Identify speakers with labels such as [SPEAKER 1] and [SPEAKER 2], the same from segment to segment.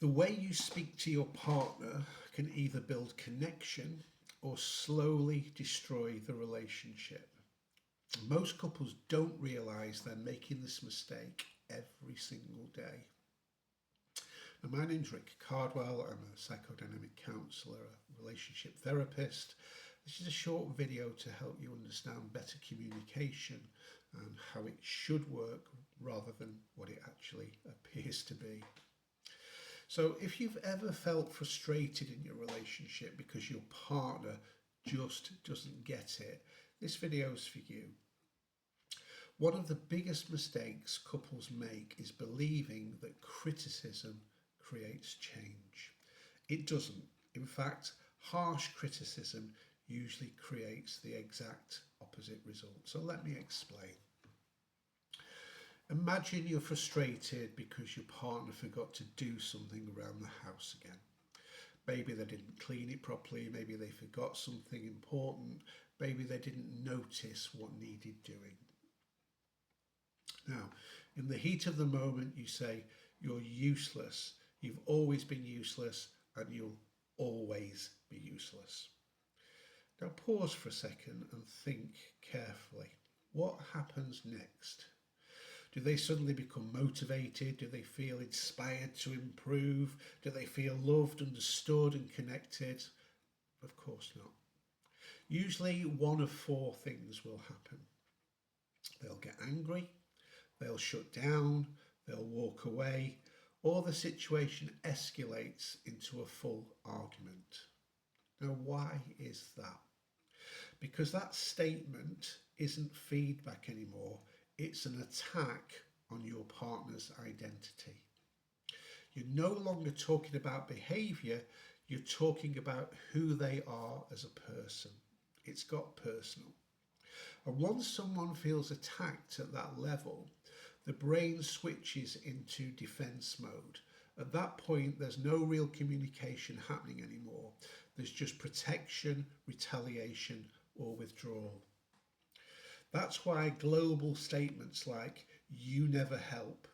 [SPEAKER 1] The way you speak to your partner can either build connection or slowly destroy the relationship. Most couples don't realise they're making this mistake every single day. Now, my name's Rick Cardwell. I'm a psychodynamic counsellor, a relationship therapist. This is a short video to help you understand better communication and how it should work rather than what it actually appears to be. So if you've ever felt frustrated in your relationship because your partner just doesn't get it, this video is for you. One of the biggest mistakes couples make is believing that criticism creates change. It doesn't. In fact, harsh criticism usually creates the exact opposite result. So let me explain. Imagine you're frustrated because your partner forgot to do something around the house again. Maybe they didn't clean it properly, maybe they forgot something important, maybe they didn't notice what needed doing. Now, in the heat of the moment, you say, "You're useless, you've always been useless, and you'll always be useless." Now pause for a second and think carefully. What happens next? Do they suddenly become motivated? Do they feel inspired to improve? Do they feel loved, understood and connected? Of course not. Usually one of four things will happen. They'll get angry, they'll shut down, they'll walk away, or the situation escalates into a full argument. Now why is that? Because that statement isn't feedback anymore. It's an attack on your partner's identity. You're no longer talking about behaviour, you're talking about who they are as a person. It's got personal. And once someone feels attacked at that level, the brain switches into defence mode. At that point, there's no real communication happening anymore. There's just protection, retaliation, or withdrawal. That's why global statements like, "You never help,"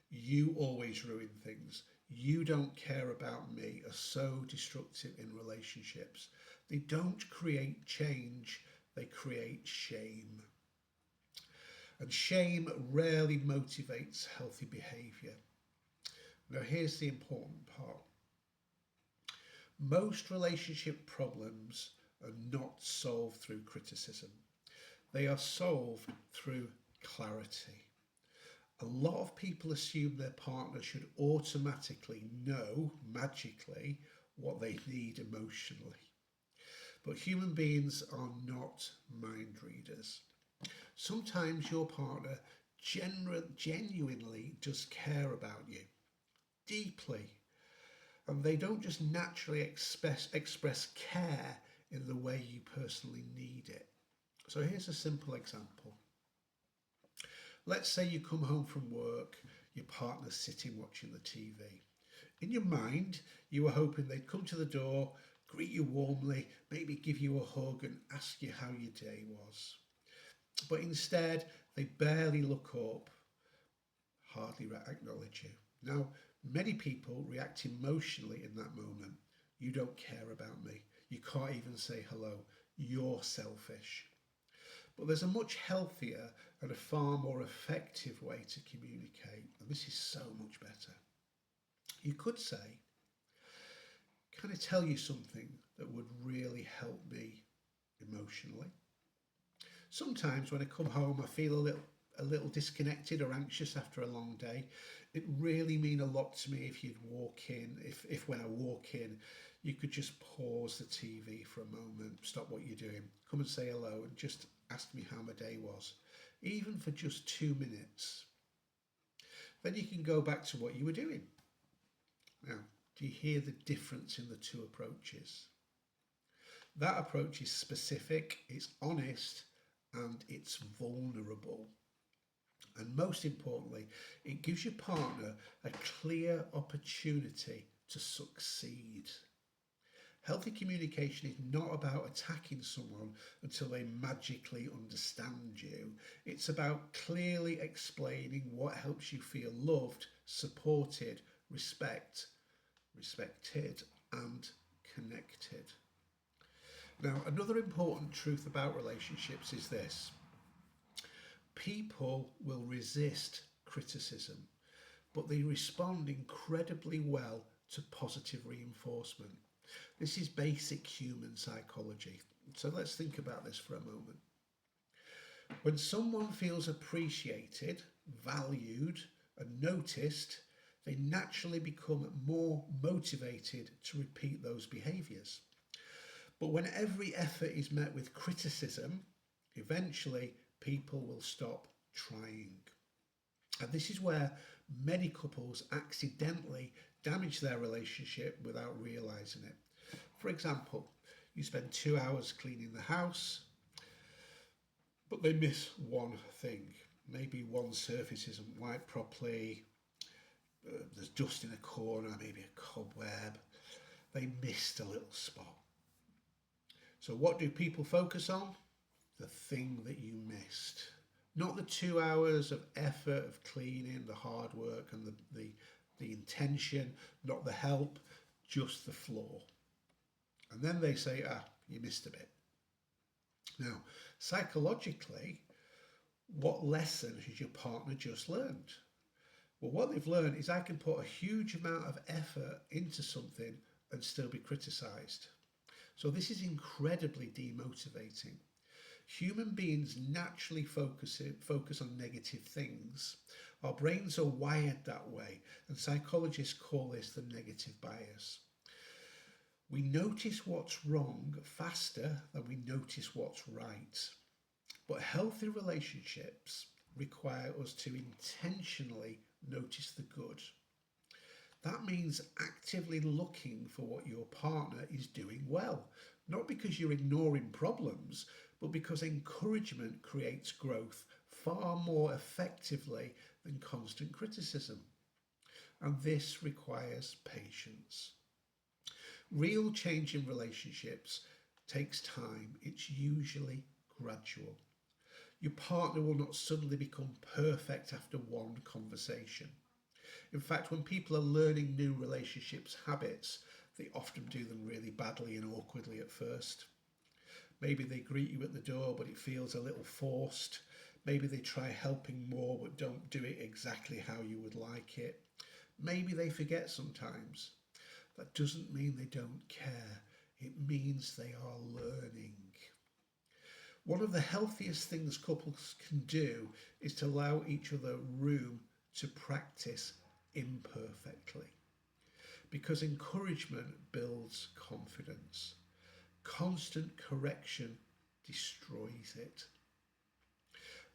[SPEAKER 1] "You always ruin things," "You don't care about me" are so destructive in relationships. They don't create change, they create shame. And shame rarely motivates healthy behaviour. Now here's the important part. Most relationship problems are not solved through criticism. They are solved through clarity. A lot of people assume their partner should automatically know, magically, what they need emotionally. But human beings are not mind readers. Sometimes your partner genuinely does care about you, deeply. And they don't just naturally express care in the way you personally need it. So here's a simple example. Let's say you come home from work, your partner's sitting watching the TV. In your mind, you were hoping they'd come to the door, greet you warmly, maybe give you a hug and ask you how your day was. But instead, they barely look up, hardly acknowledge you. Now, many people react emotionally in that moment. "You don't care about me. You can't even say hello. You're selfish." But there's a much healthier and a far more effective way to communicate, and this is so much better. You could say, "Can I tell you something that would really help me emotionally? Sometimes when I come home, I feel a little disconnected or anxious after a long day. It'd really mean a lot to me if you'd walk in, if when I walk in, you could just pause the TV for a moment, stop what you're doing, come and say hello and just ask me how my day was, even for just 2 minutes. Then you can go back to what you were doing." Now, do you hear the difference in the two approaches? That approach is specific, it's honest, and it's vulnerable. And most importantly, it gives your partner a clear opportunity to succeed. Healthy communication is not about attacking someone until they magically understand you. It's about clearly explaining what helps you feel loved, supported, respected, respected, and connected. Now, another important truth about relationships is this: people will resist criticism, but they respond incredibly well to positive reinforcement. This is basic human psychology. So let's think about this for a moment. When someone feels appreciated, valued, and noticed, they naturally become more motivated to repeat those behaviours. But when every effort is met with criticism, eventually people will stop trying. And this is where many couples accidentally damage their relationship without realising it. For example, you spend 2 hours cleaning the house, but they miss one thing. Maybe one surface isn't wiped properly, there's dust in a corner, maybe a cobweb. They missed a little spot. So what do people focus on? The thing that you missed. Not the 2 hours of effort of cleaning, the hard work and the intention, not the help, just the flaw. And then they say, you missed a bit. Now, psychologically, what lesson has your partner just learned? Well, what they've learned is I can put a huge amount of effort into something and still be criticised. So this is incredibly demotivating. Human beings naturally focus on negative things. Our brains are wired that way, and psychologists call this the negative bias. We notice what's wrong faster than we notice what's right. But healthy relationships require us to intentionally notice the good. That means actively looking for what your partner is doing well, not because you're ignoring problems, but because encouragement creates growth far more effectively than constant criticism. And this requires patience. Real change in relationships takes time. It's usually gradual. Your partner will not suddenly become perfect after one conversation. In fact, when people are learning new relationships habits, they often do them really badly and awkwardly at first. Maybe they greet you at the door, but it feels a little forced. Maybe they try helping more, but don't do it exactly how you would like it. Maybe they forget sometimes. That doesn't mean they don't care. It means they are learning. One of the healthiest things couples can do is to allow each other room to practice imperfectly, because encouragement builds confidence. Constant correction destroys it.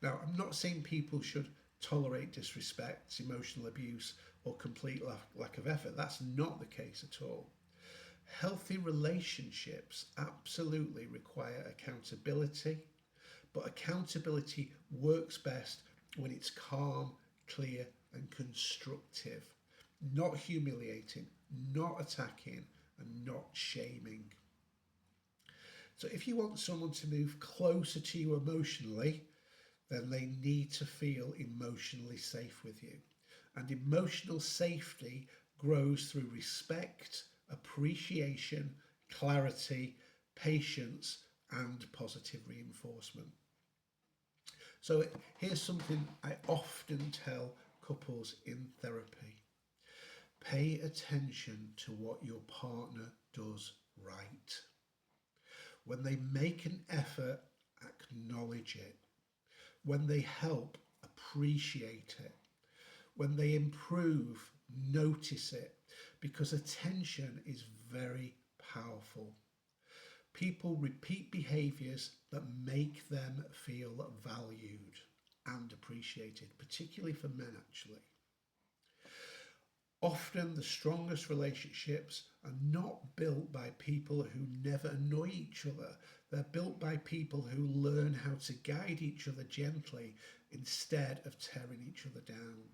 [SPEAKER 1] Now, I'm not saying people should tolerate disrespect, emotional abuse, or complete lack of effort. That's not the case at all. Healthy relationships absolutely require accountability, but accountability works best when it's calm, clear, and constructive, not humiliating, not attacking, and not shaming. So if you want someone to move closer to you emotionally, then they need to feel emotionally safe with you. And emotional safety grows through respect, appreciation, clarity, patience, and positive reinforcement. So here's something I often tell couples in therapy. Pay attention to what your partner does right. When they make an effort, acknowledge it. When they help, appreciate it. When they improve, notice it, because attention is very powerful. People repeat behaviours that make them feel valued and appreciated, particularly for men actually. Often the strongest relationships are not built by people who never annoy each other. They're built by people who learn how to guide each other gently instead of tearing each other down.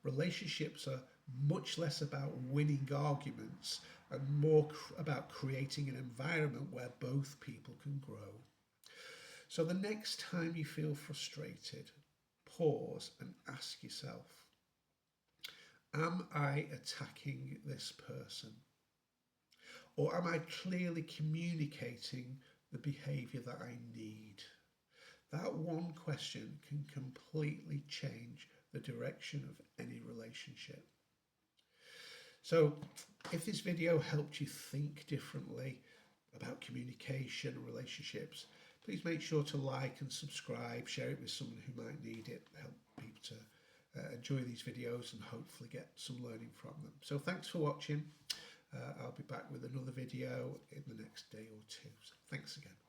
[SPEAKER 1] Relationships are much less about winning arguments and more about creating an environment where both people can grow. So the next time you feel frustrated, pause and ask yourself, Am I attacking this person? Or am I clearly communicating the behaviour that I need? That one question can completely change the direction of any relationship. So if this video helped you think differently about communication and relationships, please make sure to like and subscribe, share it with someone who might need it, help people to enjoy these videos and hopefully get some learning from them. So thanks for watching. I'll be back with another video in the next day or two. So thanks again.